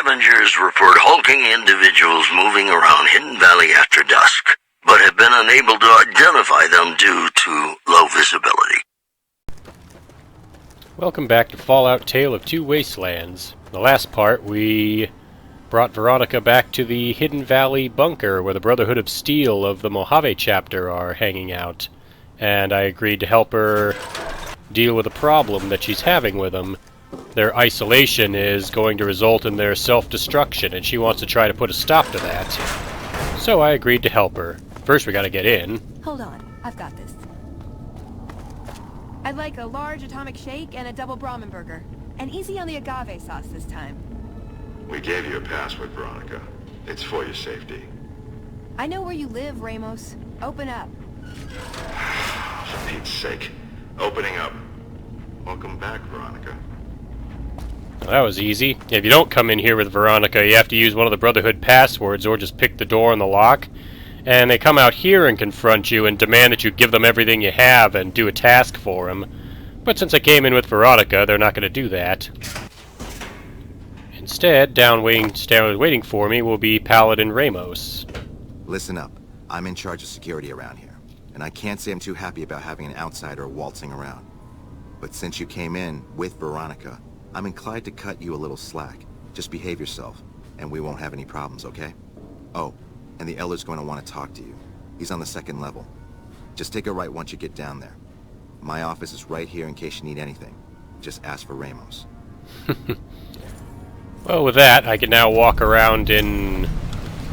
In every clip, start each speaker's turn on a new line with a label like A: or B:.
A: Scavengers report hulking individuals moving around Hidden Valley after dusk, but have been unable to identify them due to low visibility.
B: Welcome back to Fallout Tale of Two Wastelands. In the last part, we brought Veronica back to the Hidden Valley bunker where the Brotherhood of Steel of the Mojave Chapter are hanging out, and I agreed to help her deal with a problem that she's having with them. Their isolation is going to result in their self-destruction, and she wants to try to put a stop to that. So I agreed to help her. First we gotta get in.
C: Hold on, I've got this. I'd like a large atomic shake and a double Brahmin burger. And easy on the agave sauce this time.
D: We gave you a password, Veronica. It's for your safety.
C: I know where you live, Ramos. Open up.
D: For Pete's sake. Opening up. Welcome back, Veronica.
B: Well, that was easy. If you don't come in here with Veronica, you have to use one of the Brotherhood passwords or just pick the door and the lock. And they come out here and confront you and demand that you give them everything you have and do a task for them. But since I came in with Veronica, they're not going to do that. Instead, down waiting for me will be Paladin Ramos.
E: Listen up. I'm in charge of security around here, and I can't say I'm too happy about having an outsider waltzing around. But since you came in with Veronica, I'm inclined to cut you a little slack. Just behave yourself, and we won't have any problems, okay? Oh, and the Elder's going to want to talk to you. He's on the 2nd level. Just take a right once you get down there. My office is right here in case you need anything. Just ask for Ramos.
B: Well, with that, I can now walk around in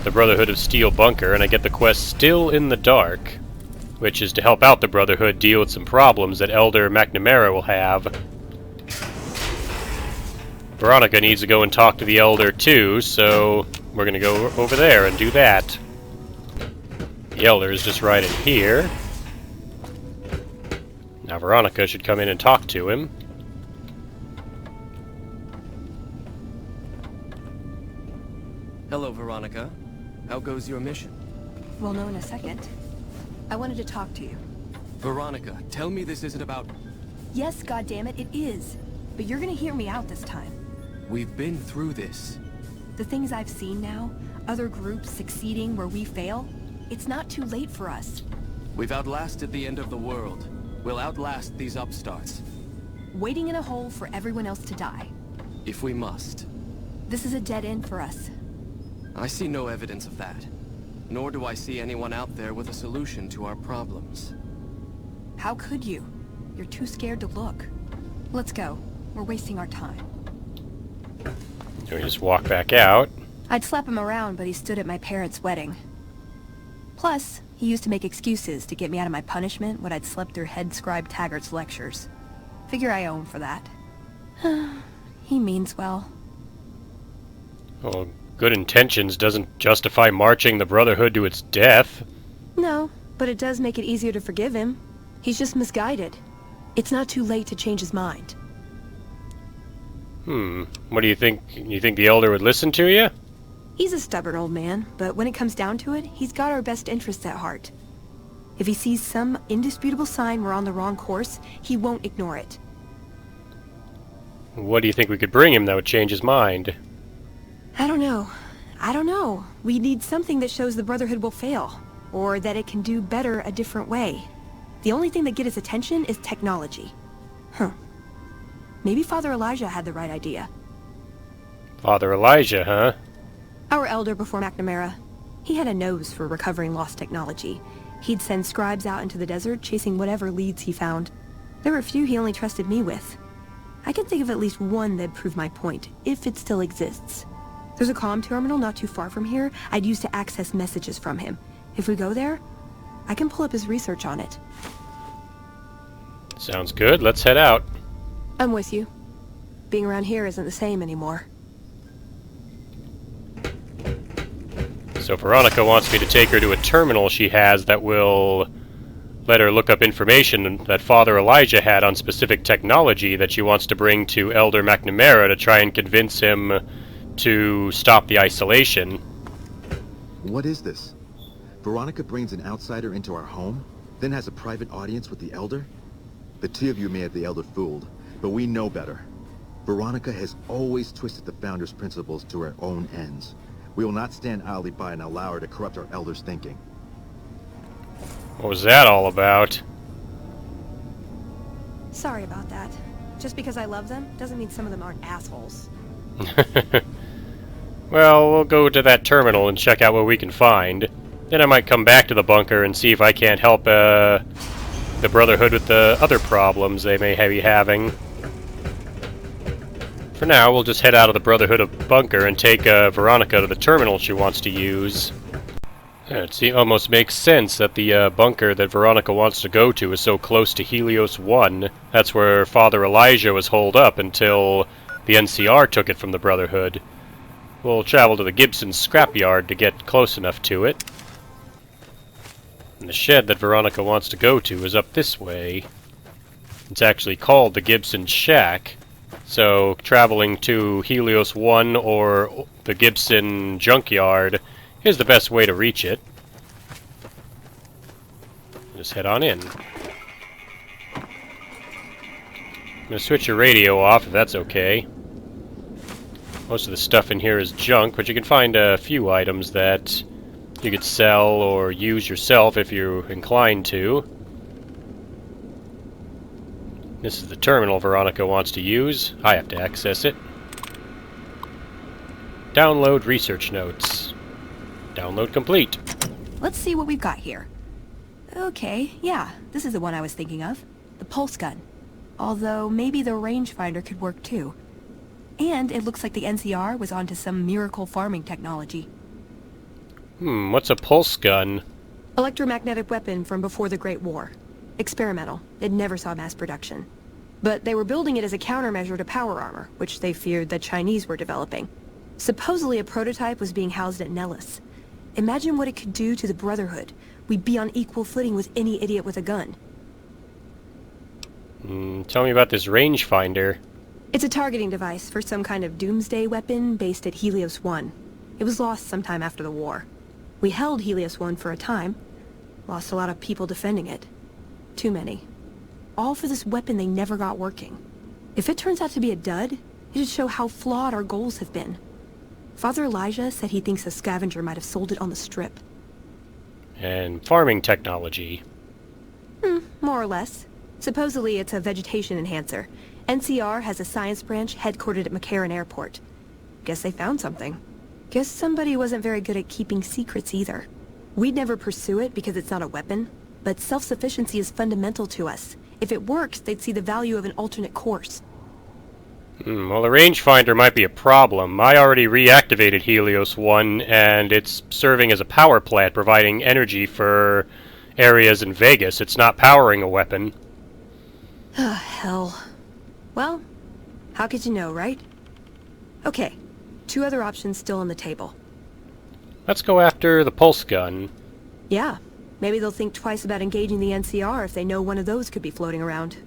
B: the Brotherhood of Steel bunker, and I get the quest Still in the Dark, which is to help out the Brotherhood deal with some problems that Elder McNamara will have. Veronica needs to go and talk to the Elder too, so we're going to go over there and do that. The Elder is just right in here. Now Veronica should come in and talk to him.
F: Hello, Veronica. How goes your mission?
C: We'll know in a second. I wanted to talk to you.
F: Veronica, tell me this isn't about...
C: Yes, goddammit, it is. But you're gonna hear me out this time.
F: We've been through this.
C: The things I've seen now, other groups succeeding where we fail, it's not too late for us.
F: We've outlasted the end of the world. We'll outlast these upstarts.
C: Waiting in a hole for everyone else to die.
F: If we must.
C: This is a dead end for us.
F: I see no evidence of that. Nor do I see anyone out there with a solution to our problems.
C: How could you? You're too scared to look. Let's go. We're wasting our time.
B: So we just walk back out.
C: I'd slap him around, but he stood at my parents' wedding. Plus, he used to make excuses to get me out of my punishment when I'd slept through Head Scribe Taggart's lectures. Figure I owe him for that. He means well.
B: Well, good intentions doesn't justify marching the Brotherhood to its death.
C: No, but it does make it easier to forgive him. He's just misguided. It's not too late to change his mind.
B: What do you think? You think the Elder would listen to you?
C: He's a stubborn old man, but when it comes down to it, he's got our best interests at heart. If he sees some indisputable sign we're on the wrong course, he won't ignore it.
B: What do you think we could bring him that would change his mind?
C: I don't know. We need something that shows the Brotherhood will fail, or that it can do better a different way. The only thing that gets his attention is technology. Maybe Father Elijah had the right idea.
B: Father Elijah, huh?
C: Our elder before McNamara. He had a nose for recovering lost technology. He'd send scribes out into the desert chasing whatever leads he found. There were a few he only trusted me with. I can think of at least one that'd prove my point, if it still exists. There's a comm terminal not too far from here I'd use to access messages from him. If we go there, I can pull up his research on it.
B: Sounds good. Let's head out.
C: I'm with you. Being around here isn't the same anymore.
B: So Veronica wants me to take her to a terminal she has that will let her look up information that Father Elijah had on specific technology that she wants to bring to Elder McNamara to try and convince him to stop the isolation.
E: What is this? Veronica brings an outsider into our home, then has a private audience with the Elder? The two of you may have the Elder fooled, but we know better. Veronica has always twisted the Founder's principles to her own ends. We will not stand idly by and allow her to corrupt our elders' thinking.
B: What was that all about?
C: Sorry about that. Just because I love them doesn't mean some of them aren't assholes.
B: Well, we'll go to that terminal and check out what we can find. Then I might come back to the bunker and see if I can't help the Brotherhood with the other problems they may be having. For now, we'll just head out of the Brotherhood of Bunker and take Veronica to the terminal she wants to use. It almost makes sense that the bunker that Veronica wants to go to is so close to Helios 1. That's where Father Elijah was holed up until the NCR took it from the Brotherhood. We'll travel to the Gibson scrapyard to get close enough to it. And the shed that Veronica wants to go to is up this way. It's actually called the Gibson Shack. So traveling to Helios 1 or the Gibson junkyard is the best way to reach it. Just head on in. I'm going to switch your radio off if that's okay. Most of the stuff in here is junk, but you can find a few items that you could sell or use yourself if you're inclined to. This is the terminal Veronica wants to use. I have to access it. Download research notes. Download complete.
C: Let's see what we've got here. Okay, yeah, this is the one I was thinking of. The pulse gun. Although, maybe the rangefinder could work too. And it looks like the NCR was onto some miracle farming technology.
B: What's a pulse gun?
C: Electromagnetic weapon from before the Great War. Experimental. It never saw mass production. But they were building it as a countermeasure to power armor, which they feared the Chinese were developing. Supposedly a prototype was being housed at Nellis. Imagine what it could do to the Brotherhood. We'd be on equal footing with any idiot with a gun.
B: Tell me about this rangefinder.
C: It's a targeting device for some kind of doomsday weapon based at Helios 1. It was lost sometime after the war. We held Helios 1 for a time. Lost a lot of people defending it. Too many. All for this weapon they never got working. If it turns out to be a dud, it'd show how flawed our goals have been. Father Elijah said he thinks a scavenger might have sold it on the strip.
B: And farming technology.
C: More or less. Supposedly it's a vegetation enhancer. NCR has a science branch headquartered at McCarran Airport. Guess they found something. Guess somebody wasn't very good at keeping secrets either. We'd never pursue it because it's not a weapon, but self-sufficiency is fundamental to us. If it works, they'd see the value of an alternate course.
B: Well, the rangefinder might be a problem. I already reactivated Helios 1, and it's serving as a power plant, providing energy for areas in Vegas. It's not powering a weapon.
C: Ah, hell. Well, how could you know, right? Okay, 2 other options still on the table.
B: Let's go after the pulse gun.
C: Yeah, maybe they'll think twice about engaging the NCR if they know one of those could be floating around.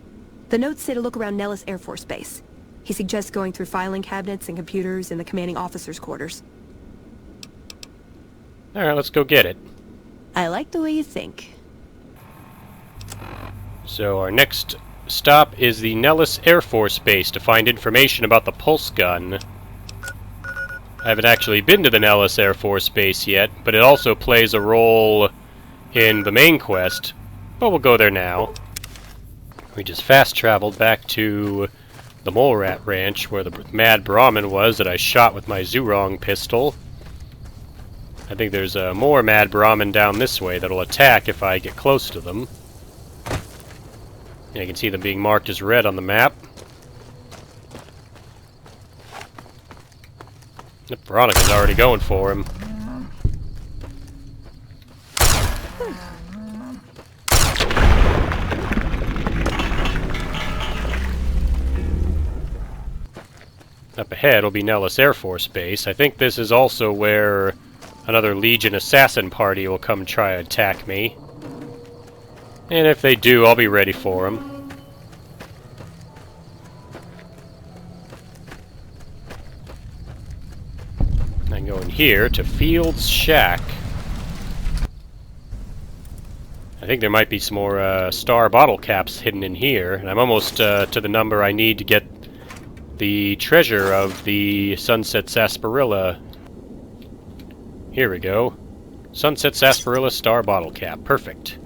C: The notes say to look around Nellis Air Force Base. He suggests going through filing cabinets and computers in the commanding officer's quarters.
B: Alright, let's go get it.
C: I like the way you think.
B: So our next stop is the Nellis Air Force Base to find information about the pulse gun. I haven't actually been to the Nellis Air Force Base yet, but it also plays a role in the main quest. But we'll go there now. We just fast-traveled back to the Mole Rat Ranch, where the Mad Brahmin was that I shot with my Zurong pistol. I think there's more Mad Brahmin down this way that'll attack if I get close to them. Yeah, you can see them being marked as red on the map. Yep, Veronica's already going for him. Up ahead will be Nellis Air Force Base. I think this is also where another Legion assassin party will come try to attack me. And if they do, I'll be ready for them. I'm going here to Field's Shack. I think there might be some more star bottle caps hidden in here, and I'm almost to the number I need to get the treasure of the Sunset Sarsaparilla. Here we go. Sunset Sarsaparilla Star Bottle Cap. Perfect.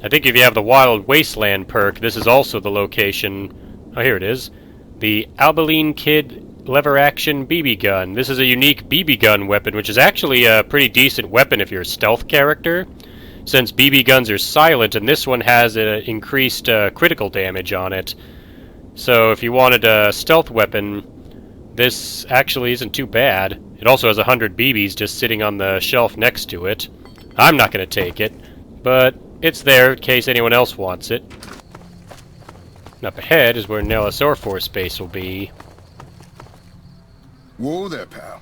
B: I think if you have the Wild Wasteland perk, this is also the location. Oh, here it is. The Albaline Kid Lever Action BB Gun. This is a unique BB gun weapon, which is actually a pretty decent weapon if you're a stealth character, since BB guns are silent, and this one has increased critical damage on it. So if you wanted a stealth weapon, this actually isn't too bad. It also has 100 BBs just sitting on the shelf next to it. I'm not going to take it, but it's there in case anyone else wants it. And up ahead is where Nellis Air Force Base will be.
G: Whoa there, pal.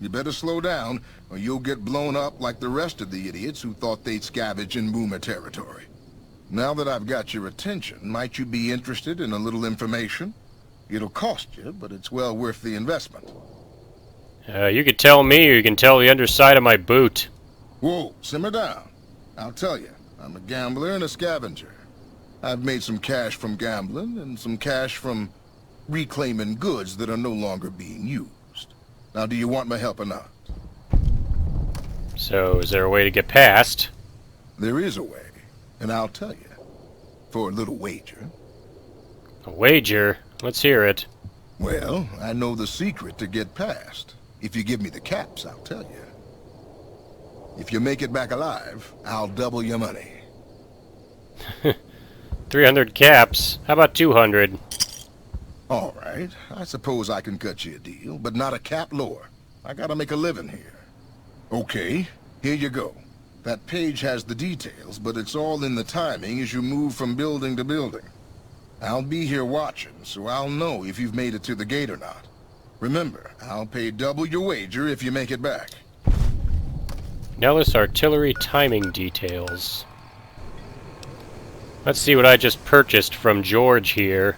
G: You better slow down, or you'll get blown up like the rest of the idiots who thought they'd scavenge in boomer territory. Now that I've got your attention, might you be interested in a little information? It'll cost you, but it's well worth the investment.
B: You could tell me, or you can tell the underside of my boot.
G: Whoa, simmer down. I'll tell you, I'm a gambler and a scavenger. I've made some cash from gambling, and some cash from reclaiming goods that are no longer being used. Now, do you want my help or not?
B: So, is there a way to get past?
G: There is a way, and I'll tell you. For a little wager.
B: A wager? Let's hear it.
G: Well, I know the secret to get past. If you give me the caps, I'll tell you. If you make it back alive, I'll double your money.
B: 300 caps. How about 200?
G: All right. I suppose I can cut you a deal, but not a cap lower. I gotta make a living here. Okay, here you go. That page has the details, but it's all in the timing as you move from building to building. I'll be here watching, so I'll know if you've made it to the gate or not. Remember, I'll pay double your wager if you make it back.
B: Nellis Artillery timing details. Let's see what I just purchased from George here.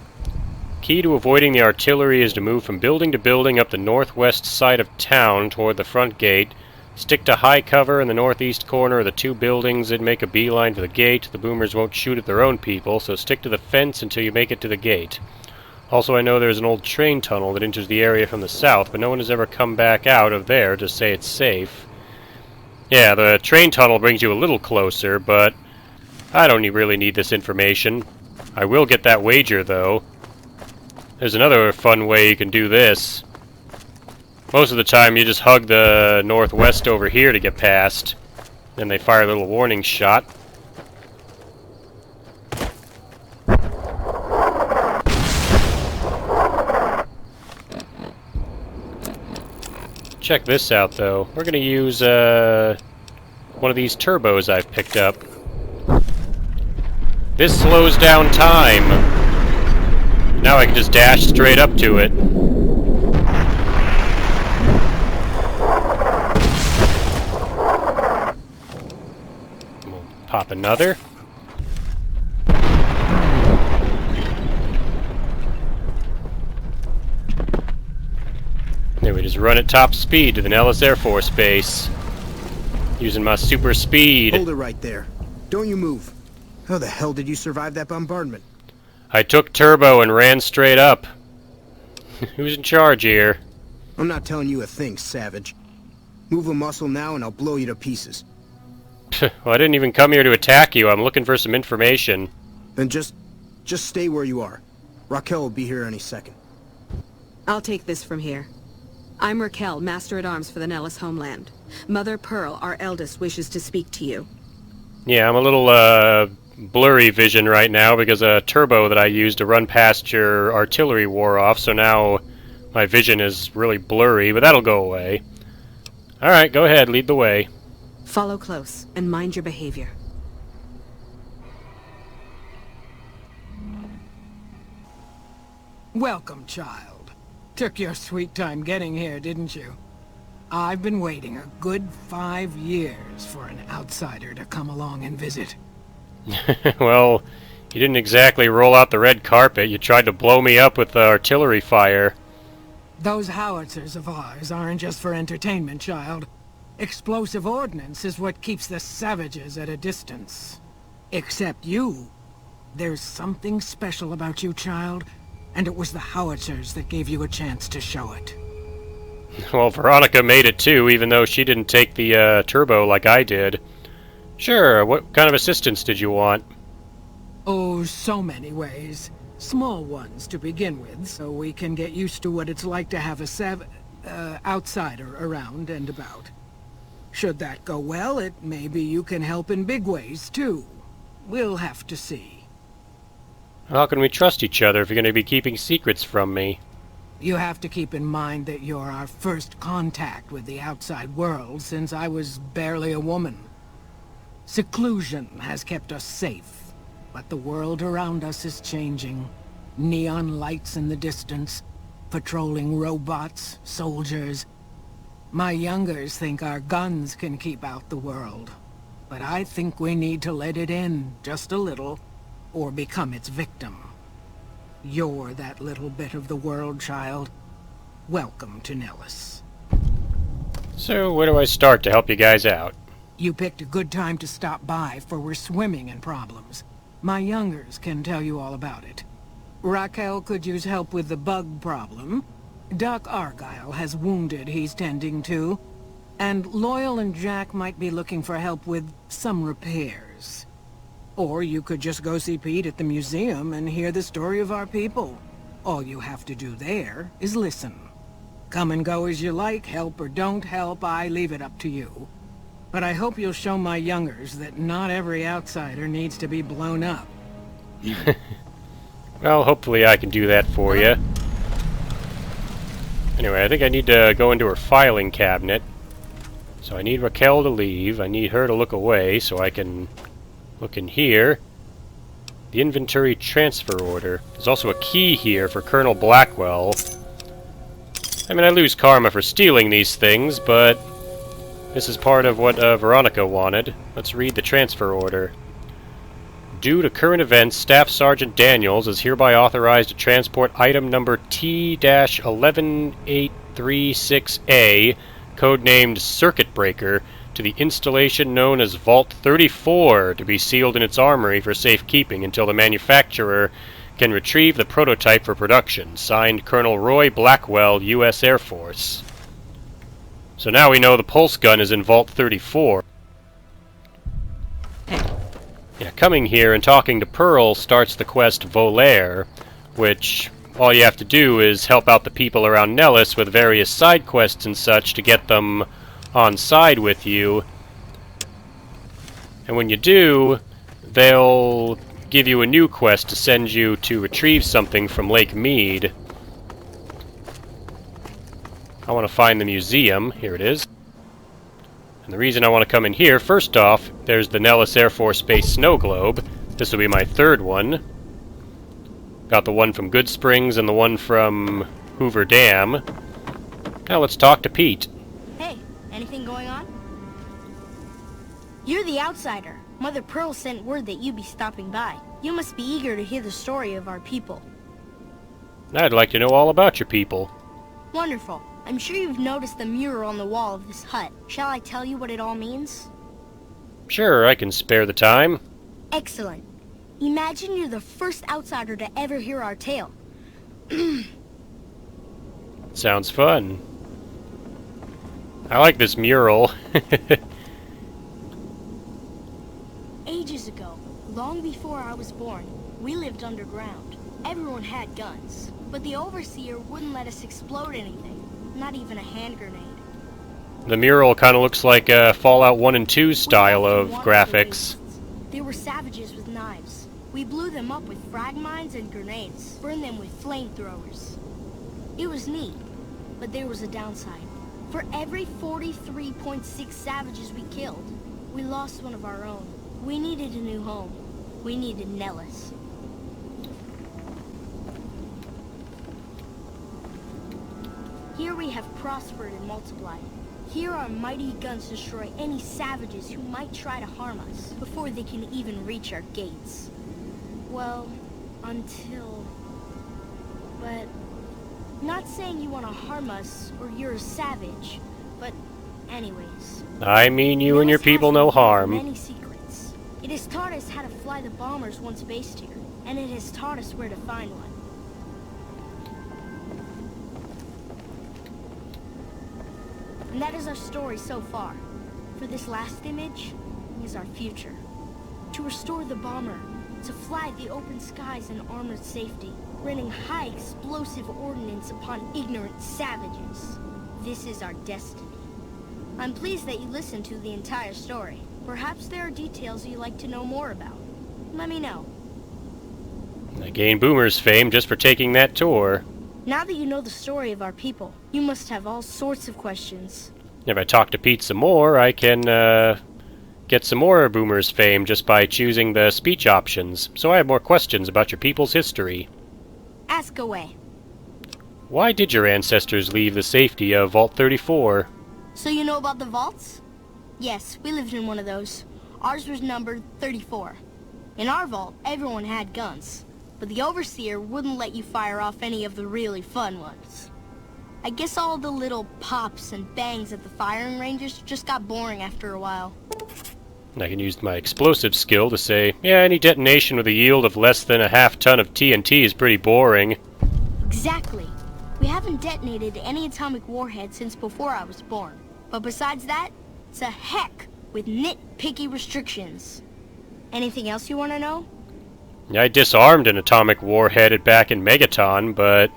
B: Key to avoiding the artillery is to move from building to building up the northwest side of town toward the front gate. Stick to high cover in the northeast corner of the two buildings and make a beeline for the gate. The boomers won't shoot at their own people, so stick to the fence until you make it to the gate. Also, I know there's an old train tunnel that enters the area from the south, but no one has ever come back out of there to say it's safe. Yeah, the train tunnel brings you a little closer, but I don't really need this information. I will get that wager, though. There's another fun way you can do this. Most of the time, you just hug the northwest over here to get past. Then they fire a little warning shot. Check this out, though. We're going to use one of these turbos I've picked up. This slows down time. Now I can just dash straight up to it. We'll pop another. Then we just run at top speed to the Nellis Air Force Base. Using my super speed.
H: Hold it right there. Don't you move. How the hell did you survive that bombardment?
B: I took turbo and ran straight up. Who's in charge here?
H: I'm not telling you a thing, savage. Move a muscle now and I'll blow you to pieces.
B: Well, I didn't even come here to attack you. I'm looking for some information.
H: Then just stay where you are. Raquel will be here any second.
I: I'll take this from here. I'm Raquel, Master-at-Arms for the Nellis homeland. Mother Pearl, our eldest, wishes to speak to you.
B: Yeah, I'm a little, blurry vision right now because a turbo that I used to run past your artillery wore off, so now my vision is really blurry, but that'll go away. Alright, go ahead, lead the way.
I: Follow close, and mind your behavior.
J: Welcome, child. Took your sweet time getting here, didn't you? I've been waiting a good 5 years for an outsider to come along and visit.
B: Well, you didn't exactly roll out the red carpet. You tried to blow me up with artillery fire.
J: Those howitzers of ours aren't just for entertainment, child. Explosive ordnance is what keeps the savages at a distance. Except you. There's something special about you, child. And it was the howitzers that gave you a chance to show it.
B: Well, Veronica made it too, even though she didn't take the turbo like I did. Sure, what kind of assistance did you want?
J: Oh, so many ways. Small ones to begin with, so we can get used to what it's like to have a outsider around and about. Should that go well, maybe you can help in big ways, too. We'll have to see.
B: How can we trust each other if you're going to be keeping secrets from me?
J: You have to keep in mind that you're our first contact with the outside world since I was barely a woman. Seclusion has kept us safe, but the world around us is changing. Neon lights in the distance, patrolling robots, soldiers. My youngers think our guns can keep out the world, but I think we need to let it in just a little, or become its victim. You're that little bit of the world, child. Welcome to Nellis.
B: So, where do I start to help you guys out?
J: You picked a good time to stop by, for we're swimming in problems. My youngers can tell you all about it. Raquel could use help with the bug problem. Doc Argyle has wounded he's tending to. And Loyal and Jack might be looking for help with some repairs. Or you could just go see Pete at the museum and hear the story of our people. All you have to do there is listen. Come and go as you like, help or don't help, I leave it up to you. But I hope you'll show my youngers that not every outsider needs to be blown up.
B: Well, hopefully I can do that for you. Anyway, I think I need to go into her filing cabinet. So I need Raquel to leave. I need her to look away so I can look in here. The inventory transfer order. There's also a key here for Colonel Blackwell. I mean, I lose karma for stealing these things, but this is part of what Veronica wanted. Let's read the transfer order. Due to current events, Staff Sergeant Daniels is hereby authorized to transport item number T-11836A, codenamed Circuit Breaker, to the installation known as Vault 34 to be sealed in its armory for safekeeping until the manufacturer can retrieve the prototype for production. Signed, Colonel Roy Blackwell, U.S. Air Force. So now we know the pulse gun is in Vault 34. Yeah, coming here and talking to Pearl starts the quest Volaire, which all you have to do is help out the people around Nellis with various side quests and such to get them on side with you. And when you do, they'll give you a new quest to send you to retrieve something from Lake Mead. I want to find the museum. Here it is. And the reason I want to come in here, first off, there's the Nellis Air Force Base snow globe. This will be my third one. Got the one from Good Springs and the one from Hoover Dam. Now let's talk to Pete.
K: Hey, anything going on? You're the outsider. Mother Pearl sent word that you'd be stopping by. You must be eager to hear the story of our people.
B: I'd like to know all about your people.
K: Wonderful. I'm sure you've noticed the mural on the wall of this hut. Shall I tell you what it all means?
B: Sure, I can spare the time.
K: Excellent. Imagine you're the first outsider to ever hear our tale.
B: Sounds fun. I like this mural.
K: Ages ago, long before I was born, we lived underground. Everyone had guns, but the Overseer wouldn't let us explode anything. Not even a hand grenade.
B: The mural kind of looks like a Fallout 1 and 2 style of graphics.
K: They were savages with knives. We blew them up with frag mines and grenades, burned them with flamethrowers. It was neat, but there was a downside. For every 43.6 savages we killed, we lost one of our own. We needed a new home. We needed Nellis. Here we have prospered and multiplied. Here our mighty guns destroy any savages who might try to harm us before they can even reach our gates. Well, until... But... Not saying you want to harm us or you're a savage, but anyways.
B: I mean you and your people no harm.
K: Many secrets. It has taught us how to fly the bombers once based here, and it has taught us where to find one. And that is our story so far. For this last image is our future. To restore the bomber, to fly the open skies in armored safety, raining high explosive ordnance upon ignorant savages. This is our destiny. I'm pleased that you listened to the entire story. Perhaps there are details you'd like to know more about. Let me know.
B: I gained Boomer's fame just for taking that tour.
K: Now that you know the story of our people, you must have all sorts of questions.
B: If I talk to Pete some more, I can get some more Boomer's fame just by choosing the speech options. So I have more questions about your people's history.
K: Ask away.
B: Why did your ancestors leave the safety of Vault 34?
K: So you know about the vaults? Yes, we lived in one of those. Ours was numbered 34. In our vault, everyone had guns, but the Overseer wouldn't let you fire off any of the really fun ones. I guess all the little pops and bangs at the firing ranges just got boring after a while.
B: I can use my explosive skill to say, yeah, any detonation with a yield of less than a half ton of TNT is pretty boring.
K: Exactly. We haven't detonated any atomic warheads since before I was born. But besides that, it's a heck with nitpicky restrictions. Anything else you want to know?
B: I disarmed an atomic warhead back in Megaton, but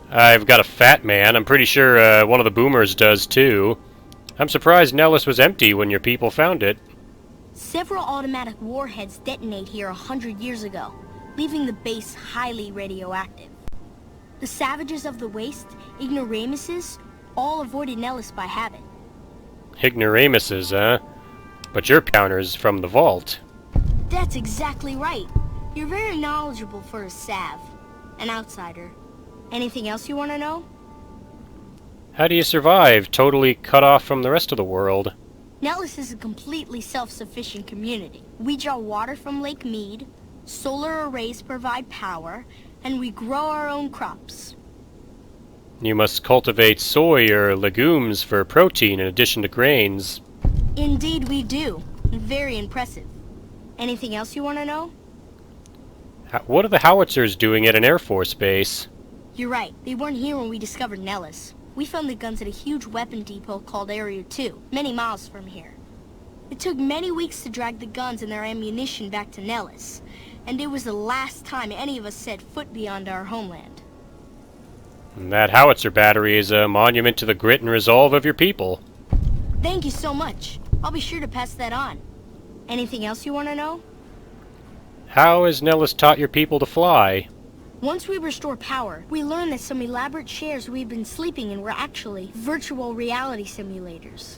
B: I've got a fat man. I'm pretty sure one of the Boomers does too. I'm surprised Nellis was empty when your people found it.
K: Several automatic warheads detonate here 100 years ago, leaving the base highly radioactive. The savages of the Waste, ignoramuses, all avoided Nellis by habit.
B: Ignoramuses, huh? But your counter's from the vault.
K: That's exactly right. You're very knowledgeable for a Sav, an outsider. Anything else you want to know?
B: How do you survive, totally cut off from the rest of the world?
K: Nellis is a completely self-sufficient community. We draw water from Lake Mead, solar arrays provide power, and we grow our own crops.
B: You must cultivate soy or legumes for protein in addition to grains.
K: Indeed we do. Very impressive. Anything else you want to know?
B: What are the howitzers doing at an Air Force base?
K: You're right. They weren't here when we discovered Nellis. We found the guns at a huge weapon depot called Area 2, many miles from here. It took many weeks to drag the guns and their ammunition back to Nellis, and it was the last time any of us set foot beyond our homeland.
B: And that howitzer battery is a monument to the grit and resolve of your people.
K: Thank you so much. I'll be sure to pass that on. Anything else you want to know?
B: How has Nellis taught your people to fly?
K: Once we restore power, we learned that some elaborate chairs we've been sleeping in were actually virtual reality simulators.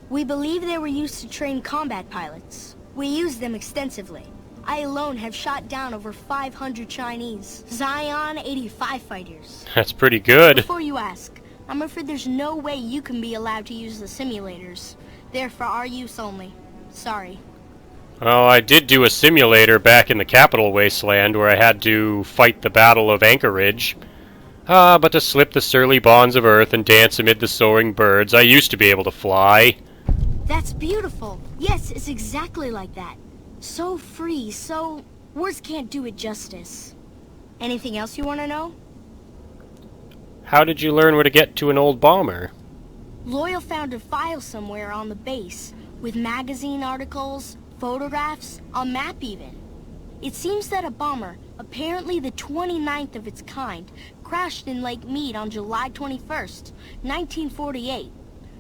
K: We believe they were used to train combat pilots. We used them extensively. I alone have shot down over 500 Chinese Zion 85 fighters.
B: That's pretty good.
K: Before you ask, I'm afraid there's no way you can be allowed to use the simulators. They're for our use only. Sorry.
B: Well, I did do a simulator back in the capital Wasteland where I had to fight the Battle of Anchorage. But to slip the surly bonds of Earth and dance amid the soaring birds, I used to be able to fly.
K: That's beautiful. Yes, it's exactly like that. So free, so... words can't do it justice. Anything else you want to know?
B: How did you learn where to get to an old bomber?
K: Loyal found a file somewhere on the base, with magazine articles, photographs, a map even. It seems that a bomber, apparently the 29th of its kind, crashed in Lake Mead on July 21st, 1948.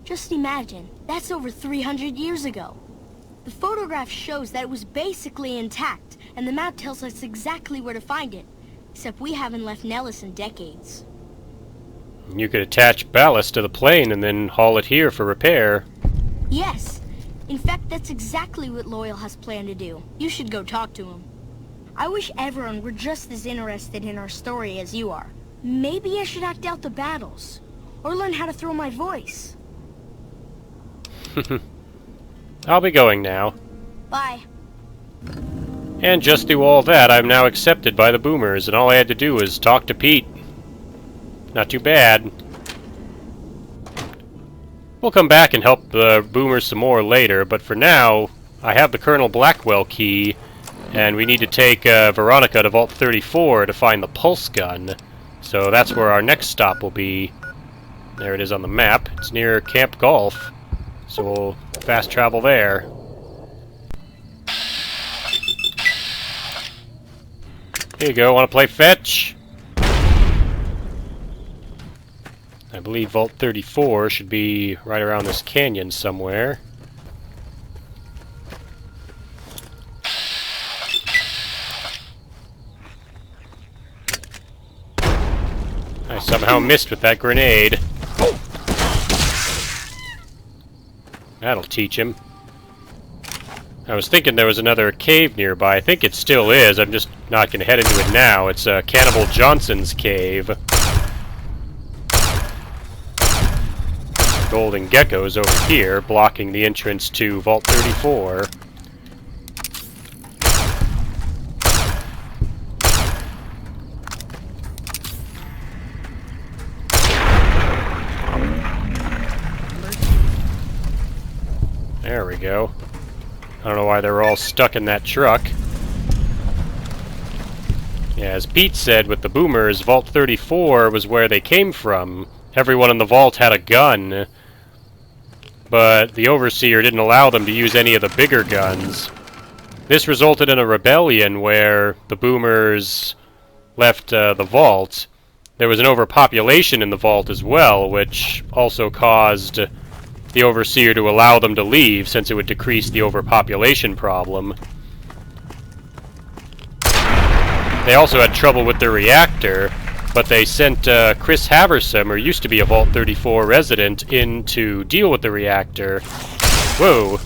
K: Just imagine, that's over 300 years ago. The photograph shows that it was basically intact, and the map tells us exactly where to find it. Except we haven't left Nellis in decades.
B: You could attach ballast to the plane and then haul it here for repair.
K: Yes. In fact, that's exactly what Loyal has planned to do. You should go talk to him. I wish everyone were just as interested in our story as you are. Maybe I should act out the battles, or learn how to throw my voice.
B: I'll be going now.
K: Bye.
B: And just through all that, I'm now accepted by the Boomers, and all I had to do was talk to Pete. Not too bad. We'll come back and help the Boomers some more later, but for now, I have the Colonel Blackwell key, and we need to take Veronica to Vault 34 to find the pulse gun. So that's where our next stop will be. There it is on the map. It's near Camp Golf, so we'll fast travel there. Here you go, wanna play fetch? I believe Vault 34 should be right around this canyon somewhere. I somehow missed with that grenade. That'll teach him. I was thinking there was another cave nearby. I think it still is. I'm just not going to head into it now. It's Cannibal Johnson's cave. Golden geckos over here, blocking the entrance to Vault 34. There we go. I don't know why they were all stuck in that truck. Yeah, as Pete said with the boomers, Vault 34 was where they came from. Everyone in the vault had a gun, but the Overseer didn't allow them to use any of the bigger guns. This resulted in a rebellion where the boomers left the vault. There was an overpopulation in the vault as well, which also caused the Overseer to allow them to leave, since it would decrease the overpopulation problem. They also had trouble with the reactor, but they sent Chris Haversam, or used to be a Vault 34 resident, in to deal with the reactor. Whoa!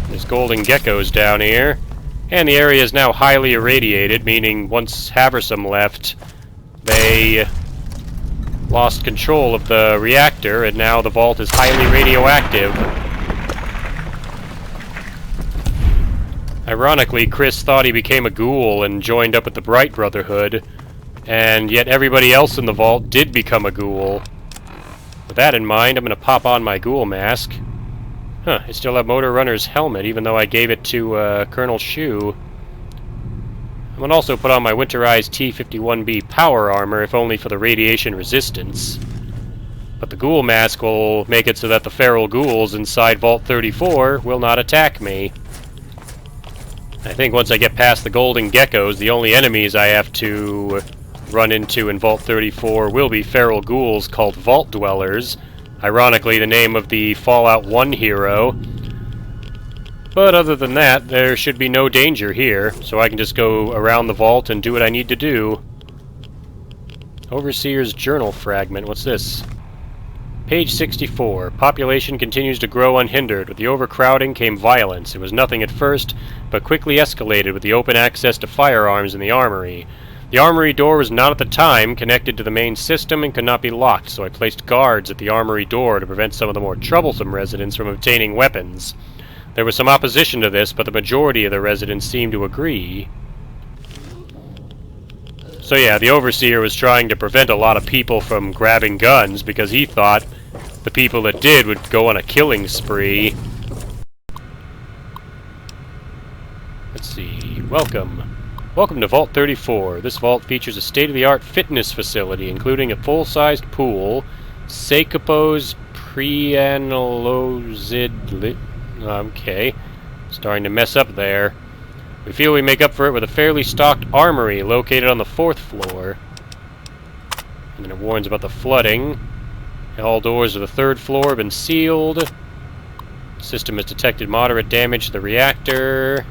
B: There's golden geckos down here. And the area is now highly irradiated, meaning once Haversam left, they lost control of the reactor, and now the vault is highly radioactive. Ironically, Chris thought he became a ghoul and joined up with the Bright Brotherhood, and yet everybody else in the vault did become a ghoul. With that in mind, I'm going to pop on my ghoul mask. Huh, I still have Motor Runner's helmet, even though I gave it to Colonel Shu. I'm going to also put on my winterized T-51B power armor, if only for the radiation resistance. But the ghoul mask will make it so that the feral ghouls inside Vault 34 will not attack me. I think once I get past the golden geckos, the only enemies I have to run into in Vault 34 will be feral ghouls called Vault Dwellers. Ironically, the name of the Fallout 1 hero. But other than that, there should be no danger here, so I can just go around the vault and do what I need to do. Overseer's Journal Fragment. What's this? Page 64. Population continues to grow unhindered. With the overcrowding came violence. It was nothing at first, but quickly escalated with the open access to firearms in the armory. The armory door was not at the time connected to the main system and could not be locked, so I placed guards at the armory door to prevent some of the more troublesome residents from obtaining weapons. There was some opposition to this, but the majority of the residents seemed to agree. So yeah, the Overseer was trying to prevent a lot of people from grabbing guns because he thought the people that did would go on a killing spree. Let's see. Welcome. Welcome to Vault 34. This vault features a state-of-the-art fitness facility, including a full-sized pool, Seikopos Prianalozid... Okay. Starting to mess up there. We feel we make up for it with a fairly stocked armory located on the 4th floor. And then it warns about the flooding. All doors of the 3rd floor have been sealed. System has detected moderate damage to the reactor.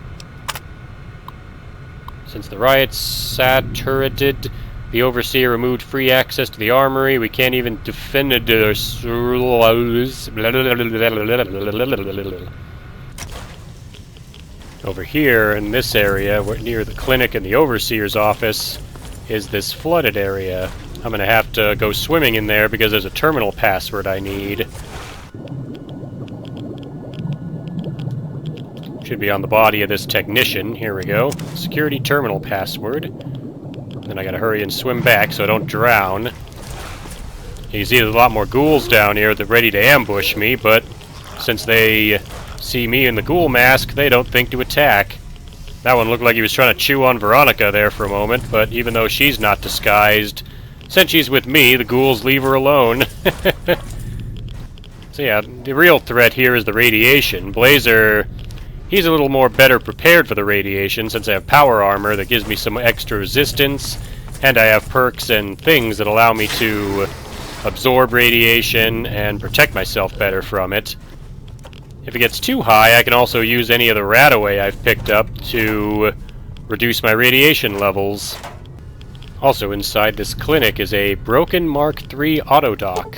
B: Since the riots saturated, the Overseer removed free access to the armory. We can't even defend it. Over here, in this area, near the clinic and the Overseer's office, is this flooded area. I'm going to have to go swimming in there because there's a terminal password I need. Should be on the body of this technician. Here we go. Security terminal password. Then I gotta hurry and swim back so I don't drown. You can see there's a lot more ghouls down here that are ready to ambush me, but since they see me in the ghoul mask, they don't think to attack. That one looked like he was trying to chew on Veronica there for a moment, but even though she's not disguised, Since she's with me, the ghouls leave her alone. So yeah, the real threat here is the radiation. Blazer, he's a little more better prepared for the radiation since I have power armor that gives me some extra resistance, and I have perks and things that allow me to absorb radiation and protect myself better from it. If it gets too high, I can also use any of the radaway I've picked up to reduce my radiation levels. Also inside this clinic is a broken Mark III autodock.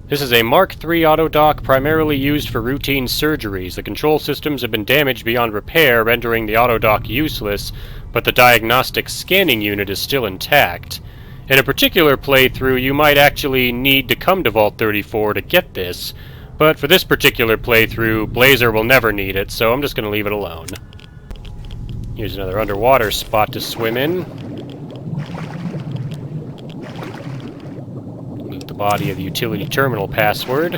B: This is a Mark III autodock primarily used for routine surgeries. The control systems have been damaged beyond repair, rendering the autodock useless, but the diagnostic scanning unit is still intact. In a particular playthrough, you might actually need to come to Vault 34 to get this, but for this particular playthrough, Blazer will never need it, so I'm just going to leave it alone. Here's another underwater spot to swim in. The body of the utility terminal password.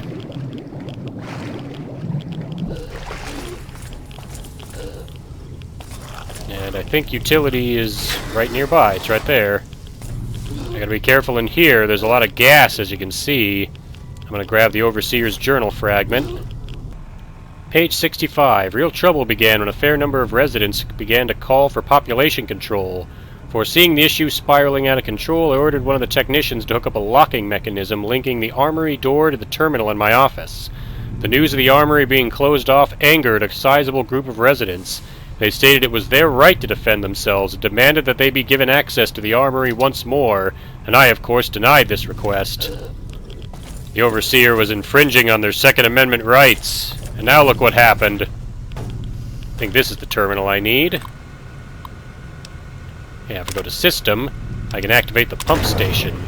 B: And I think utility is right nearby. It's right there. I gotta be careful in here. There's a lot of gas, as you can see. I'm gonna grab the Overseer's journal fragment. Page 65. Real trouble began when a fair number of residents began to call for population control. Foreseeing the issue spiraling out of control, I ordered one of the technicians to hook up a locking mechanism linking the armory door to the terminal in my office. The news of the armory being closed off angered a sizable group of residents. They stated it was their right to defend themselves and demanded that they be given access to the armory once more, and I, of course, denied this request. The Overseer was infringing on their Second Amendment rights, and now look what happened. I think this is the terminal I need. Yeah, if I go to System, I can activate the pump station.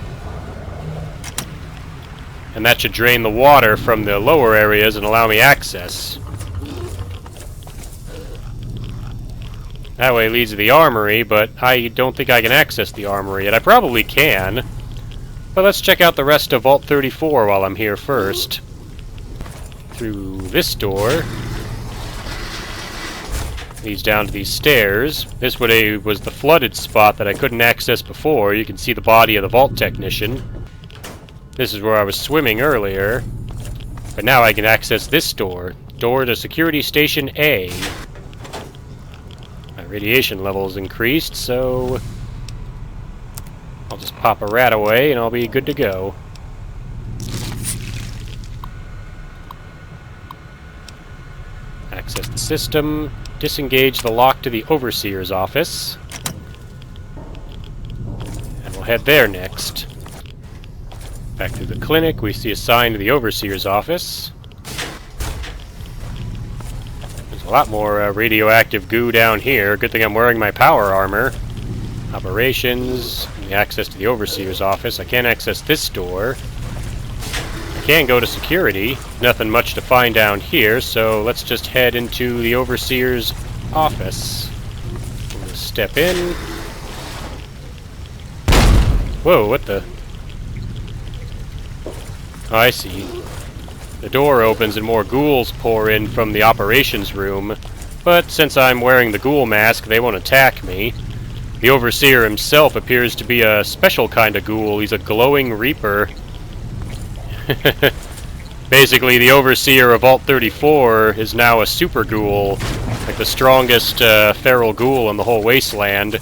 B: And that should drain the water from the lower areas and allow me access. That way leads to the armory, but I don't think I can access the armory yet. I probably can. But let's check out the rest of Vault 34 while I'm here first. Through this door. Leads down to these stairs. This was the flooded spot that I couldn't access before. You can see the body of the vault technician. This is where I was swimming earlier. But now I can access this door. Door to Security Station A. My radiation level is increased, so I'll just pop a rat away and I'll be good to go. Access the system. Disengage the lock to the Overseer's office. And we'll head there next. Back through the clinic, we see a sign to the Overseer's office. There's a lot more radioactive goo down here. Good thing I'm wearing my power armor. Operations, the access to the Overseer's office. I can't access this door. I can go to security. Nothing much to find down here, so let's just head into the Overseer's office. I'm gonna step in. Whoa, what the? Oh, I see. The door opens and more ghouls pour in from the operations room, but since I'm wearing the ghoul mask, they won't attack me. The Overseer himself appears to be a special kind of ghoul. He's a glowing reaper. Basically, the Overseer of Vault 34 is now a super ghoul, like the strongest feral ghoul in the whole Wasteland.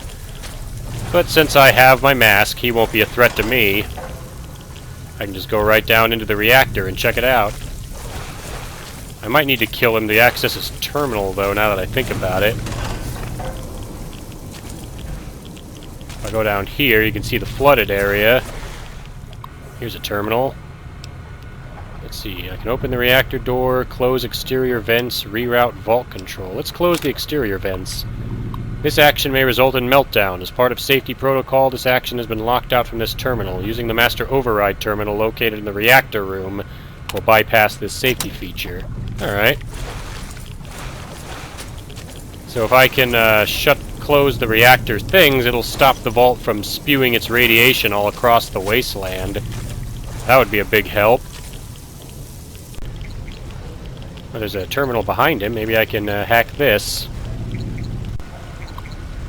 B: But since I have my mask, he won't be a threat to me. I can just go right down into the reactor and check it out. I might need to kill him to access his terminal, though, now that I think about it. If I go down here, you can see the flooded area. Here's a terminal. Let's see, I can open the reactor door, close exterior vents, reroute vault control. Let's close the exterior vents. This action may result in meltdown. As part of safety protocol, this action has been locked out from this terminal. Using the master override terminal located in the reactor room will bypass this safety feature. Alright. So if I can close the reactor things, it'll stop the vault from spewing its radiation all across the wasteland. That would be a big help. Well, there's a terminal behind him. Maybe I can hack this.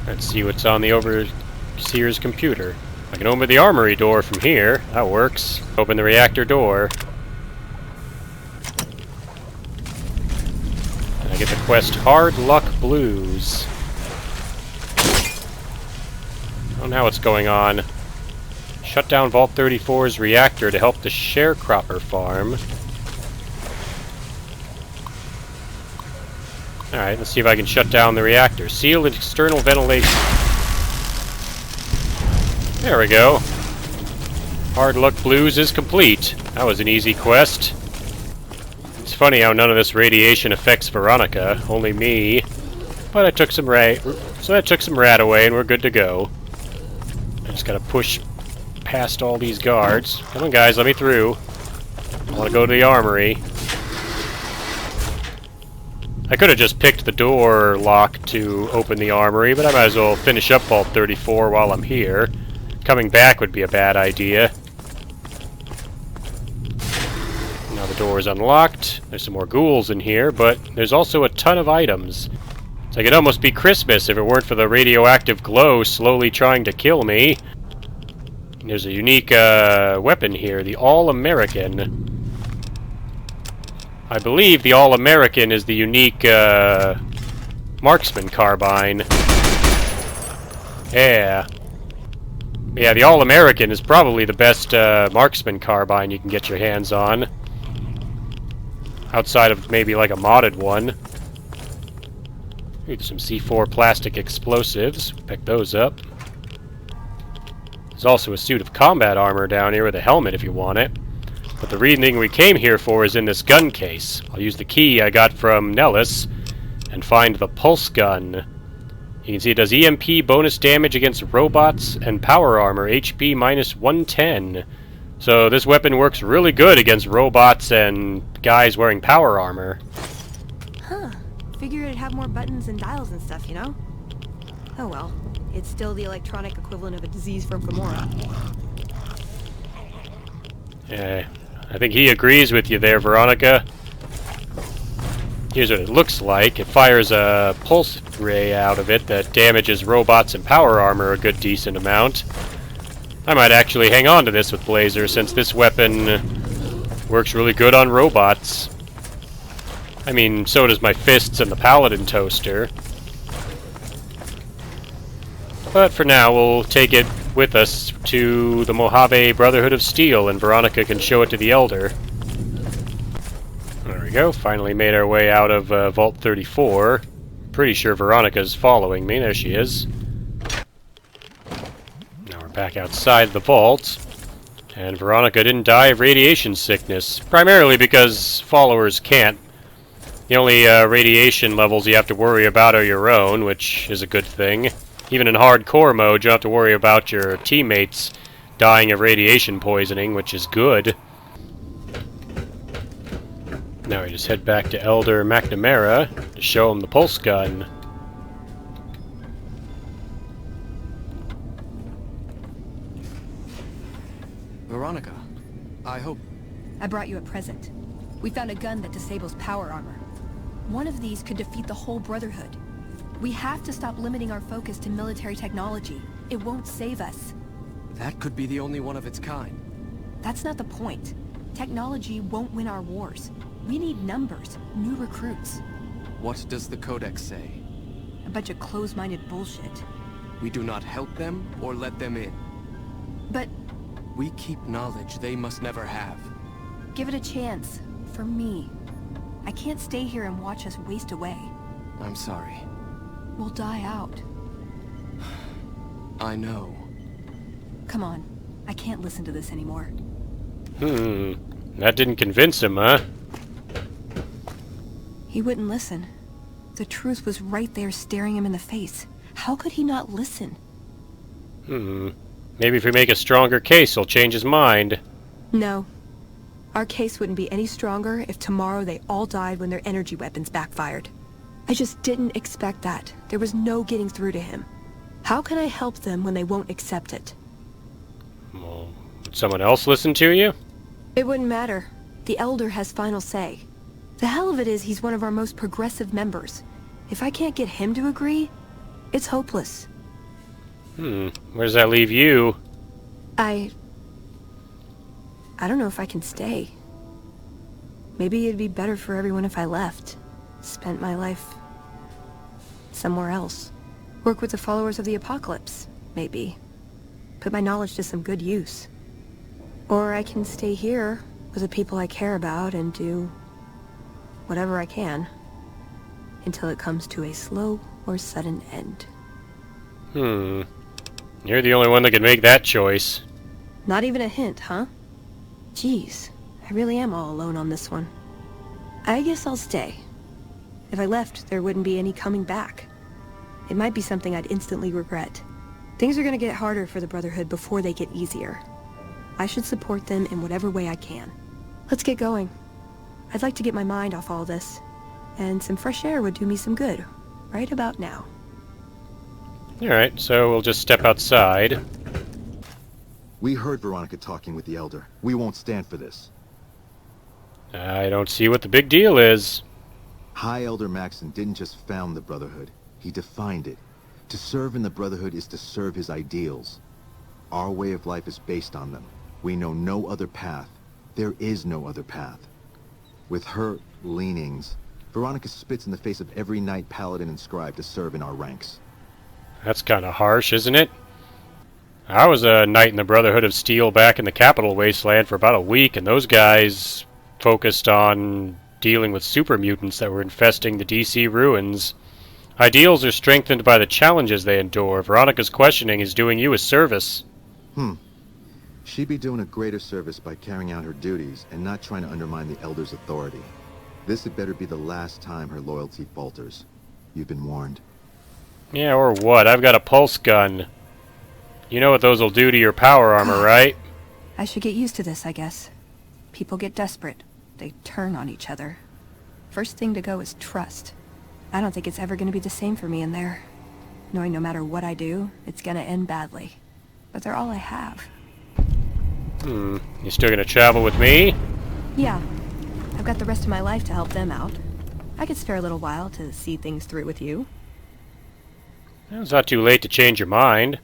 B: Let's see what's on the Overseer's computer. I can open the armory door from here. That works. Open the reactor door. And I get the quest Hard Luck Blues. Oh, now what's going on? Shut down Vault 34's reactor to help the sharecropper farm. Alright, let's see if I can shut down the reactor. Seal external ventilation. There we go. Hard Luck Blues is complete. That was an easy quest. It's funny how none of this radiation affects Veronica, only me. But I took some rat away and we're good to go. I just gotta push past all these guards. Come on guys, let me through. I wanna go to the armory. I could have just picked the door lock to open the armory, but I might as well finish up Vault 34 while I'm here. Coming back would be a bad idea. Now the door is unlocked. There's some more ghouls in here, but there's also a ton of items. It's like it'd almost be Christmas if it weren't for the radioactive glow slowly trying to kill me. There's a unique weapon here, the All-American. I believe the All-American is the unique marksman carbine. Yeah. Yeah, the All-American is probably the best marksman carbine you can get your hands on. Outside of maybe like a modded one. Here's some C4 plastic explosives. Pick those up. There's also a suit of combat armor down here with a helmet if you want it. But the real thing we came here for is in this gun case. I'll use the key I got from Nellis and find the pulse gun. You can see it does EMP bonus damage against robots and power armor, HP minus 110. So this weapon works really good against robots and guys wearing power armor.
C: Huh. Figured it'd have more buttons and dials and stuff, you know? Oh well. It's still the electronic equivalent of a disease from Gomorrah.
B: Yeah, I think he agrees with you there, Veronica. Here's what it looks like. It fires a pulse ray out of it that damages robots and power armor a good decent amount. I might actually hang on to this with Blazer since this weapon works really good on robots. I mean, so does my fists and the Paladin toaster. But for now, we'll take it with us to the Mojave Brotherhood of Steel, and Veronica can show it to the Elder. There we go, finally made our way out of Vault 34. Pretty sure Veronica's following me, there she is. Now we're back outside the vault, and Veronica didn't die of radiation sickness, primarily because followers can't. The only radiation levels you have to worry about are your own, which is a good thing. Even in hardcore mode, you don't have to worry about your teammates dying of radiation poisoning, which is good. Now we just head back to Elder McNamara to show him the pulse gun.
F: Veronica, I hope...
C: I brought you a present. We found a gun that disables power armor. One of these could defeat the whole Brotherhood. We have to stop limiting our focus to military technology. It won't save us.
F: That could be the only one of its kind.
C: That's not the point. Technology won't win our wars. We need numbers, new recruits.
F: What does the Codex say?
C: A bunch of closed-minded bullshit.
F: We do not help them or let them in.
C: But...
F: we keep knowledge they must never have.
C: give it a chance. For me. I can't stay here and watch us waste away.
F: I'm sorry.
C: We'll die out.
F: I know.
C: Come on. I can't listen to this anymore.
B: That didn't convince him, huh?
C: He wouldn't listen. The truth was right there staring him in the face. How could he not listen?
B: Maybe if we make a stronger case, he'll change his mind.
C: No. Our case wouldn't be any stronger if tomorrow they all died when their energy weapons backfired. I just didn't expect that. There was no getting through to him. How can I help them when they won't accept it?
B: Well, would someone else listen to you?
C: It wouldn't matter. The Elder has final say. The hell of it is he's one of our most progressive members. If I can't get him to agree, it's hopeless.
B: Where does that leave you?
C: I don't know if I can stay. Maybe it'd be better for everyone if I left. Spent my life somewhere else. Work with the followers of the apocalypse, maybe. Put my knowledge to some good use. Or I can stay here with the people I care about and do whatever I can until it comes to a slow or sudden end.
B: You're the only one that can make that choice.
C: Not even a hint, huh? Jeez, I really am all alone on this one. I guess I'll stay. If I left, there wouldn't be any coming back. It might be something I'd instantly regret. Things are gonna get harder for the Brotherhood before they get easier. I should support them in whatever way I can. Let's get going. I'd like to get my mind off all this, and some fresh air would do me some good, right about now.
B: Alright, so we'll just step outside.
E: We heard Veronica talking with the Elder. We won't stand for this.
B: I don't see what the big deal is.
E: High Elder Maxon didn't just found the Brotherhood. He defined it. To serve in the Brotherhood is to serve his ideals. Our way of life is based on them. We know no other path. There is no other path. With her leanings, Veronica spits in the face of every knight, paladin, and scribe to serve in our ranks.
B: That's kind of harsh, isn't it? I was a knight in the Brotherhood of Steel back in the capital Wasteland for about a week, and those guys focused on dealing with super mutants that were infesting the DC ruins. Ideals are strengthened by the challenges they endure. Veronica's questioning is doing you a service.
E: She'd be doing a greater service by carrying out her duties and not trying to undermine the Elder's authority. This had better be the last time her loyalty falters. You've been warned.
B: Yeah, or what? I've got a pulse gun. You know what those will do to your power armor, right?
C: I should get used to this, I guess. People get desperate. They turn on each other. First thing to go is trust. I don't think it's ever going to be the same for me in there. Knowing no matter what I do, it's going to end badly. But they're all I have.
B: You still gonna travel with me?
C: Yeah. I've got the rest of my life to help them out. I could spare a little while to see things through with you.
B: It's not too late to change your mind.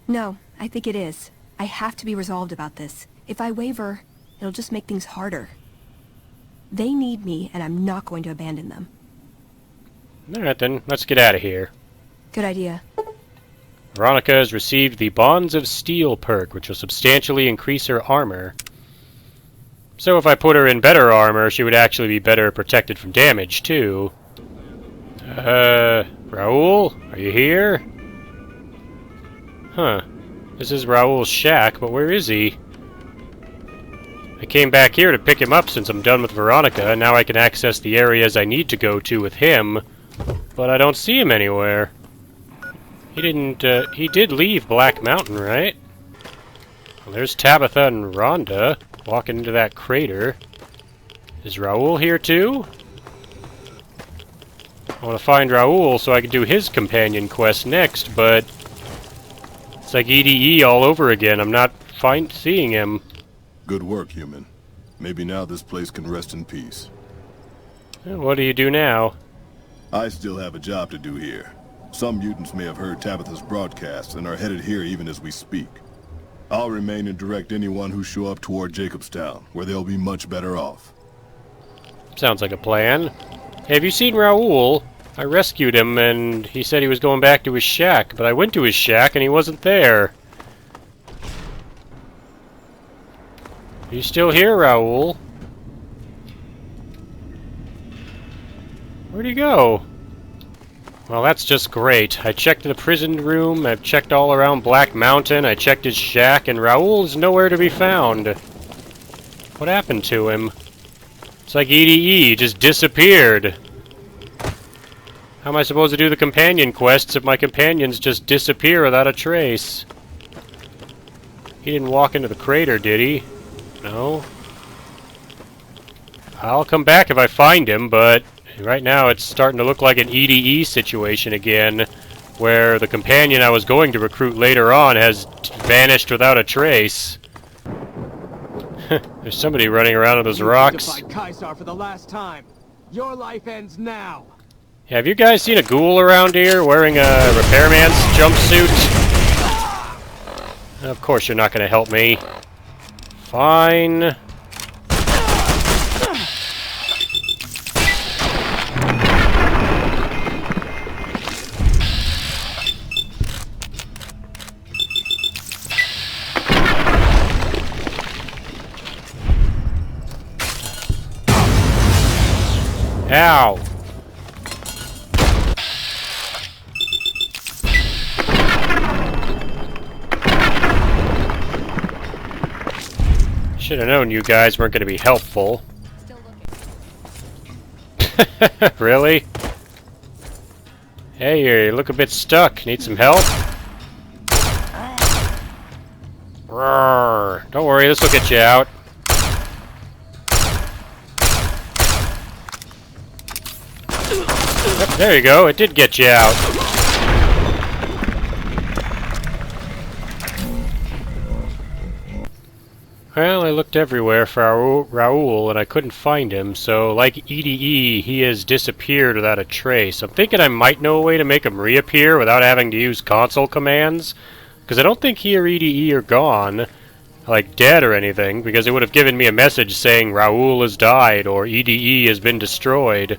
C: No, I think it is. I have to be resolved about this. If I waver, it'll just make things harder. They need me, and I'm not going to abandon them.
B: Alright then, let's get out of here.
C: Good idea.
B: Veronica has received the Bonds of Steel perk, which will substantially increase her armor. So if I put her in better armor, she would actually be better protected from damage, too. Raul? Are you here? Huh. This is Raul's shack, but where is he? I came back here to pick him up since I'm done with Veronica, and now I can access the areas I need to go to with him, but I don't see him anywhere. He did leave Black Mountain, right? Well, there's Tabitha and Rhonda walking into that crater. Is Raul here too? I want to find Raul so I can do his companion quest next, but it's like EDE all over again. I'm not seeing him.
L: Good work, human. Maybe now this place can rest in peace.
B: What do you do now?
L: I still have a job to do here. Some mutants may have heard Tabitha's broadcast and are headed here even as we speak. I'll remain and direct anyone who show up toward Jacobstown, where they'll be much better off.
B: Sounds like a plan. Hey, have you seen Raul? I rescued him, and he said he was going back to his shack, but I went to his shack and he wasn't there. Are you still here, Raul? Where'd he go? Well, that's just great. I checked the prison room, I've checked all around Black Mountain, I checked his shack, and Raul is nowhere to be found. What happened to him? It's like EDE, just disappeared. How am I supposed to do the companion quests if my companions just disappear without a trace? He didn't walk into the crater, did he? No. I'll come back if I find him, but right now it's starting to look like an EDE situation again, where the companion I was going to recruit later on has vanished without a trace. There's somebody running around with those rocks.
F: You defied Kaisar for the last time. Your life ends now.
B: Yeah, have you guys seen a ghoul around here wearing a repairman's jumpsuit? Of course you're not going to help me. Fine. Ow! Should have known you guys weren't going to be helpful.
C: Still looking.
B: Really? Hey, you look a bit stuck. Need some help? Roar. Don't worry, this will get you out. Yep, there you go, it did get you out. Well, I looked everywhere for Raul and I couldn't find him, so like EDE, he has disappeared without a trace. I'm thinking I might know a way to make him reappear without having to use console commands, because I don't think he or EDE are gone, like dead or anything, because it would have given me a message saying Raul has died or EDE has been destroyed.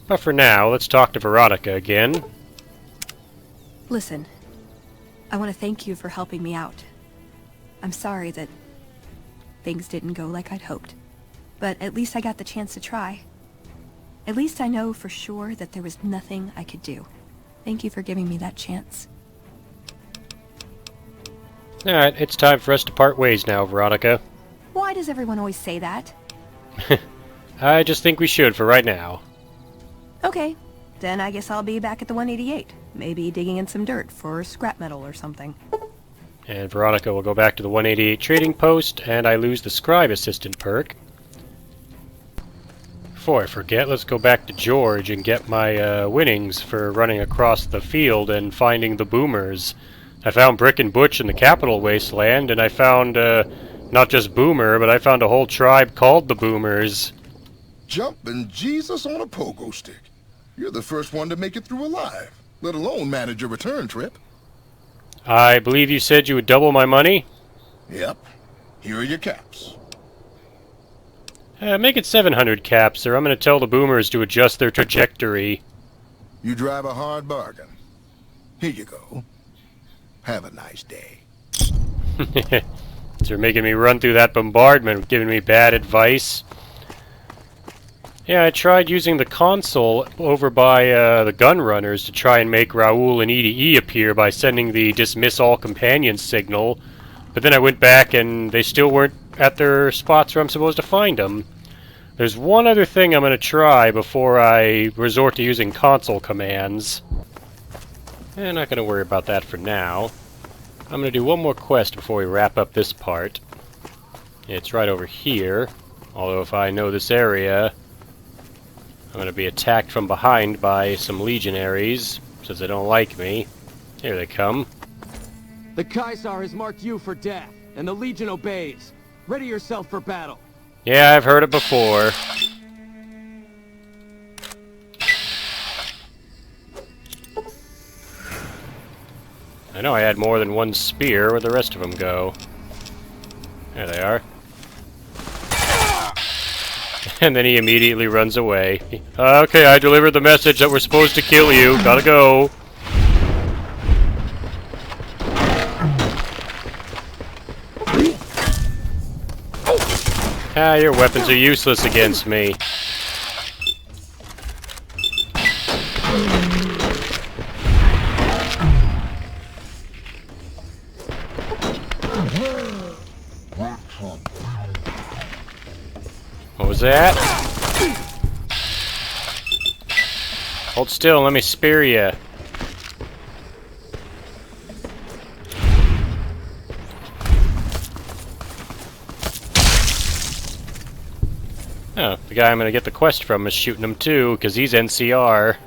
B: But for now, let's talk to Veronica again.
C: Listen, I want to thank you for helping me out. I'm sorry that things didn't go like I'd hoped, but at least I got the chance to try. At least I know for sure that there was nothing I could do. Thank you for giving me that chance.
B: Alright, it's time for us to part ways now, Veronica.
C: Why does everyone always say that?
B: I just think we should for right now.
C: Okay, then I guess I'll be back at the 188. Maybe digging in some dirt for scrap metal or something.
B: And Veronica will go back to the 188 trading post, and I lose the scribe assistant perk. Before I forget, let's go back to George and get my winnings for running across the field and finding the boomers. I found Brick and Butch in the capital Wasteland, and I found not just Boomer, but I found a whole tribe called the Boomers.
G: Jumping Jesus on a pogo stick. You're the first one to make it through alive, let alone manage a return trip.
B: I believe you said you would double my money?
G: Yep. Here are your caps.
B: Make it 700 caps, or I'm going to tell the Boomers to adjust their trajectory.
G: You drive a hard bargain. Here you go. Have a nice day.
B: They're making me run through that bombardment, giving me bad advice. Yeah, I tried using the console over by the gun runners to try and make Raul and EDE appear by sending the dismiss all companions signal, but then I went back and they still weren't at their spots where I'm supposed to find them. There's one other thing I'm going to try before I resort to using console commands. I'm not going to worry about that for now. I'm going to do one more quest before we wrap up this part. It's right over here, although if I know this area, I'm going to be attacked from behind by some legionaries, since they don't like me. Here they come.
F: The Caesar has marked you for death, and the Legion obeys. Ready yourself for battle.
B: Yeah, I've heard it before. I know I had more than one spear. Where'd the rest of them go? There they are. And then he immediately runs away. Okay, I delivered the message that we're supposed to kill you. Gotta go. Ah, your weapons are useless against me. What was that? Hold still and let me spear you. Oh, the guy I'm gonna get the quest from is shooting him too, because he's NCR.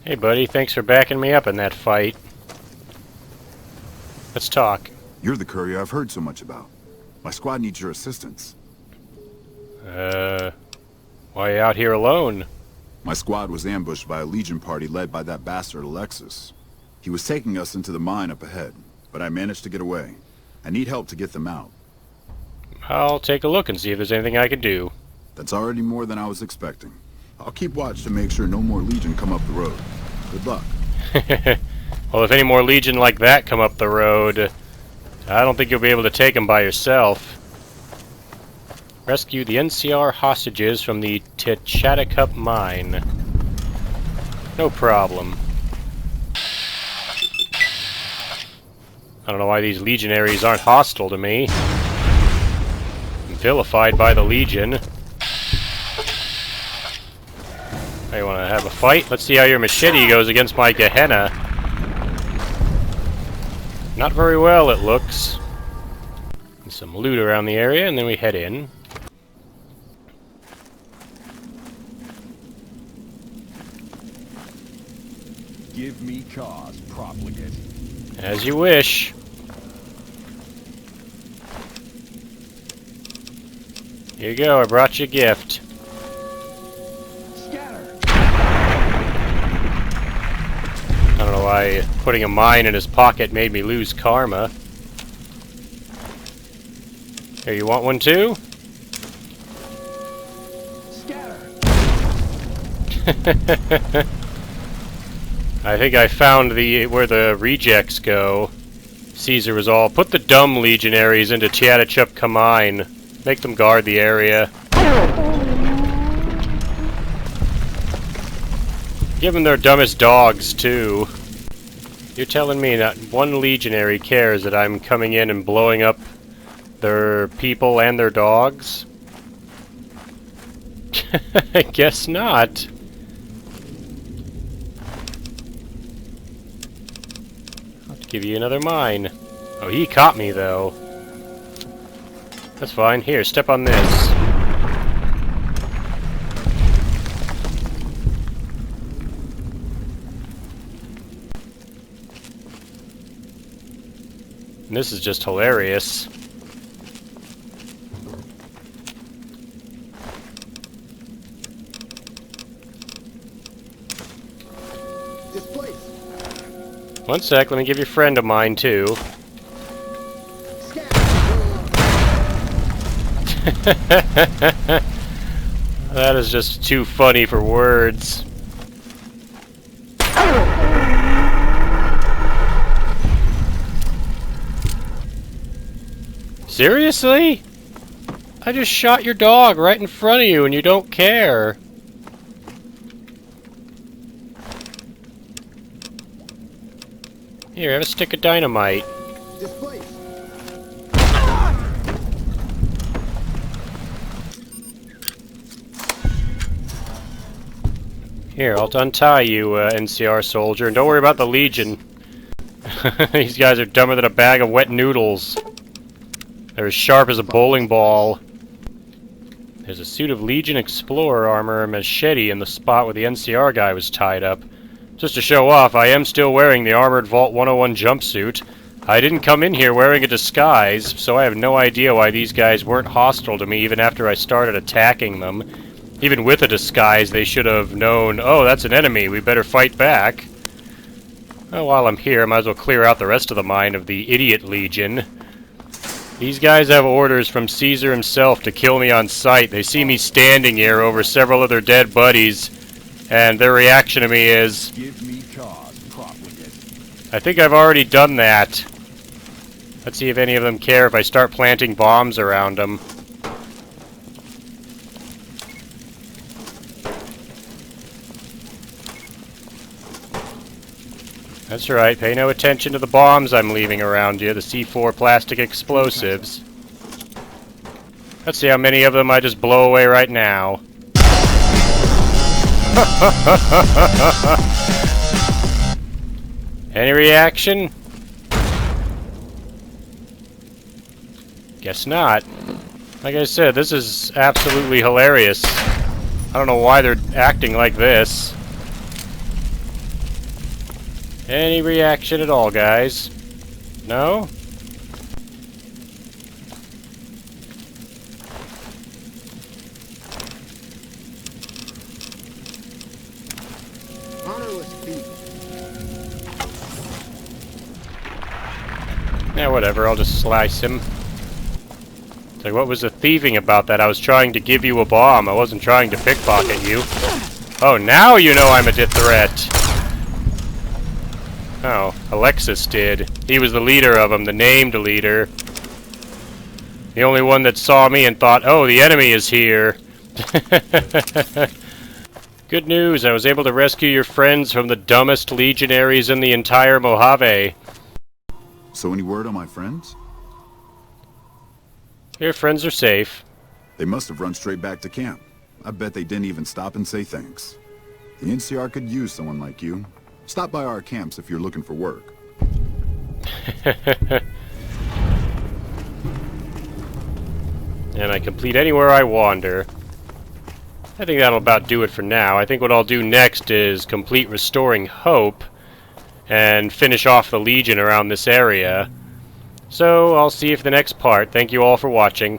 B: Hey buddy, thanks for backing me up in that fight. Let's talk.
M: You're the courier I've heard so much about. My squad needs your assistance.
B: Why are you out here alone?
M: My squad was ambushed by a Legion party led by that bastard Alexis. He was taking us into the mine up ahead. but I managed to get away. I need help to get them out.
B: I'll take a look and see if there's anything I can do.
M: That's already more than I was expecting. I'll keep watch to make sure no more Legion come up the road. Good luck.
B: Well, if any more Legion like that come up the road, I don't think you'll be able to take them by yourself. Rescue the NCR hostages from the Tchatacup mine. No problem. I don't know why these legionaries aren't hostile to me. I'm vilified by the Legion. Hey, you want to have a fight? Let's see how your machete goes against my Gehenna. Not very well, it looks. And some loot around the area, and then we head in.
N: Give me cause, profligate.
B: As you wish. Here you go, I brought you a gift.
N: Scatter.
B: I don't know why putting a mine in his pocket made me lose karma. Here, you want one too?
N: Scatter.
B: I think I found where the rejects go. Caesar was all, put the dumb legionaries into Tchatacup mine. Make them guard the area. Give them their dumbest dogs, too. You're telling me not one legionary cares that I'm coming in and blowing up their people and their dogs? I guess not. I'll have to give you another mine. Oh, he caught me, though. That's fine. Here, step on this. And this is just hilarious. One sec, let me give you a friend of mine, too. That is just too funny for words. Seriously? I just shot your dog right in front of you and you don't care. Here, have a stick of dynamite. Here, I'll untie you, NCR soldier, and don't worry about the Legion. These guys are dumber than a bag of wet noodles. They're as sharp as a bowling ball. There's a suit of Legion Explorer armor and machete in the spot where the NCR guy was tied up. Just to show off, I am still wearing the Armored Vault 101 jumpsuit. I didn't come in here wearing a disguise, so I have no idea why these guys weren't hostile to me even after I started attacking them. Even with a disguise, they should have known, oh, that's an enemy, we better fight back. Well, while I'm here, I might as well clear out the rest of the mine of the Idiot Legion. These guys have orders from Caesar himself to kill me on sight. They see me standing here over several of their dead buddies, and their reaction to me is,
N: give me cause, profligate.
B: I think I've already done that. Let's see if any of them care if I start planting bombs around them. That's right, pay no attention to the bombs I'm leaving around you, the C4 plastic explosives. Let's see how many of them I just blow away right now. Any reaction? Guess not. Like I said, this is absolutely hilarious. I don't know why they're acting like this. Any reaction at all, guys? No?
H: Honorless feat.
B: Yeah, whatever, I'll just slice him. It's like, what was the thieving about that? I was trying to give you a bomb. I wasn't trying to pickpocket you. Oh, now you know I'm a threat. Oh, Alexis did. He was the leader of them, the named leader. The only one that saw me and thought, oh, the enemy is here. Good news, I was able to rescue your friends from the dumbest legionaries in the entire Mojave.
M: So any word on my friends?
B: Your friends are safe.
M: They must have run straight back to camp. I bet they didn't even stop and say thanks. The NCR could use someone like you. Stop by our camps if you're looking for work.
B: And I complete anywhere I wander. I think that'll about do it for now. I think what I'll do next is complete Restoring Hope and finish off the Legion around this area. So I'll see you for the next part. Thank you all for watching.